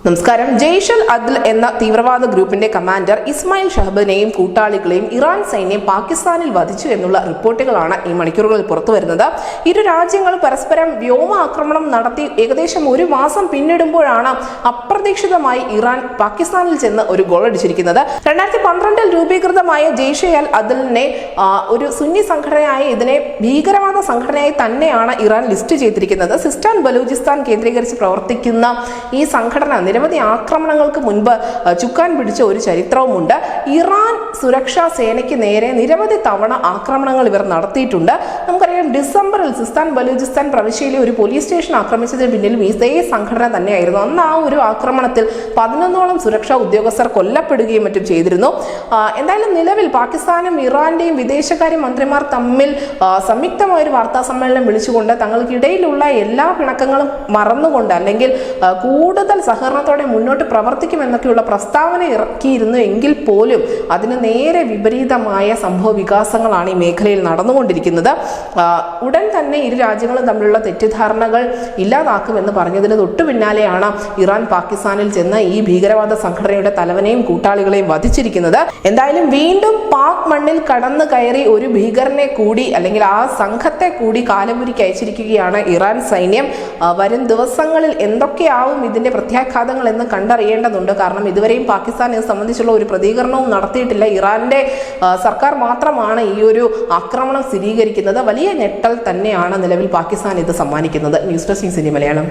നമസ്കാരം. ജെയ്ഷ് അൽ എന്ന തീവ്രവാദ ഗ്രൂപ്പിന്റെ കമാൻഡർ ഇസ്മായിൽ ഷഹബിനെയും കൂട്ടാളികളെയും ഇറാൻ സൈന്യം പാകിസ്ഥാനിൽ വധിച്ചു എന്നുള്ള റിപ്പോർട്ടുകളാണ് ഈ മണിക്കൂറുകളിൽ പുറത്തുവരുന്നത്. ഇരു രാജ്യങ്ങളും പരസ്പരം വ്യോമ ആക്രമണം നടത്തി ഏകദേശം ഒരു മാസം പിന്നിടുമ്പോഴാണ് അപ്രതീക്ഷിതമായി ഇറാൻ പാകിസ്ഥാനിൽ ചെന്ന് ഒരു ഗോൾ അടിച്ചിരിക്കുന്നത്. 2012 രൂപീകൃതമായ ജെയ്ഷ് അൽ അദലിനെ ഒരു സുന്നി സംഘടനയായ ഇതിനെ ഭീകരവാദ സംഘടനയായി തന്നെയാണ് ഇറാൻ ലിസ്റ്റ് ചെയ്തിരിക്കുന്നത്. സിസ്റ്റാൻ ബലൂചിസ്ഥാൻ കേന്ദ്രീകരിച്ച് പ്രവർത്തിക്കുന്ന ഈ സംഘടന നിരവധി ആക്രമണങ്ങൾക്ക് മുൻപ് ചുക്കാൻ പിടിച്ച ഒരു ചരിത്രവുമുണ്ട്. ഇറാൻ സുരക്ഷാ സേനയ്ക്ക് നേരെ നിരവധി തവണ ആക്രമണങ്ങൾ ഇവർ നടത്തിയിട്ടുണ്ട്. നമുക്കറിയാം, ഡിസംബറിൽ സിസ്താൻ ബലൂചിസ്ഥാൻ പ്രവിശ്യയിലെ ഒരു പോലീസ് സ്റ്റേഷൻ ആക്രമിച്ചതിന് പിന്നിലും ഇതേ സംഘടന തന്നെയായിരുന്നു. അന്ന് ആ ഒരു ആക്രമണത്തിൽ 11ഓളം സുരക്ഷാ ഉദ്യോഗസ്ഥർ കൊല്ലപ്പെടുകയും മറ്റും ചെയ്തിരുന്നു. എന്തായാലും നിലവിൽ പാകിസ്ഥാനും ഇറാന്റെയും വിദേശകാര്യ മന്ത്രിമാർ തമ്മിൽ സംയുക്തമായ ഒരു വാർത്താ സമ്മേളനം വിളിച്ചുകൊണ്ട് തങ്ങൾക്കിടയിലുള്ള എല്ലാ പിണക്കങ്ങളും മറന്നുകൊണ്ട് അല്ലെങ്കിൽ കൂടുതൽ സഹകരണത്തോടെ മുന്നോട്ട് പ്രവർത്തിക്കുമെന്നൊക്കെയുള്ള പ്രസ്താവന ഇറക്കിയിരുന്നു. എങ്കിൽ പോലും അതിന് നേരെ വിപരീതമായ സംഭവ വികാസങ്ങളാണ് ഈ മേഖലയിൽ നടന്നുകൊണ്ടിരിക്കുന്നത്. ഉടൻ തന്നെ ഇരു രാജ്യങ്ങളും തമ്മിലുള്ള തെറ്റിദ്ധാരണകൾ ഇല്ലാതാക്കുമെന്ന് പറഞ്ഞതിന് തൊട്ടു പിന്നാലെയാണ് ഇറാൻ പാകിസ്ഥാനിൽ ചെന്ന് ഈ ഭീകരവാദ സംഘടനയുടെ തലവനെയും കൂട്ടാളികളെയും വധിച്ചിരിക്കുന്നത്. എന്തായാലും വീണ്ടും പാക് മണ്ണിൽ കടന്നു കയറി ഒരു ഭീകരനെ കൂടി അല്ലെങ്കിൽ ആ സംഘത്തെ കൂടി കാലപുരിക്ക് അയച്ചിരിക്കുകയാണ് ഇറാൻ സൈന്യം. വരും ദിവസങ്ങളിൽ എന്തൊക്കെയാവും ഇതിന്റെ പ്രത്യാഘാതങ്ങൾ എന്ന് കണ്ടറിയേണ്ടതുണ്ട്. കാരണം ഇതുവരെയും പാകിസ്ഥാൻ ഇത് സംബന്ധിച്ചുള്ള ഒരു പ്രതികരണവും നടത്തിയിട്ടില്ല. ഇറാന്റെ സർക്കാർ മാത്രമാണ് ഈ ഒരു ആക്രമണം സ്ഥിരീകരിക്കുന്നത്. വലിയ ഞെട്ടൽ തന്നെയാണ് നിലവിൽ പാകിസ്ഥാൻ ഇത് സമ്മാനിക്കുന്നത്. News desk Malayalam.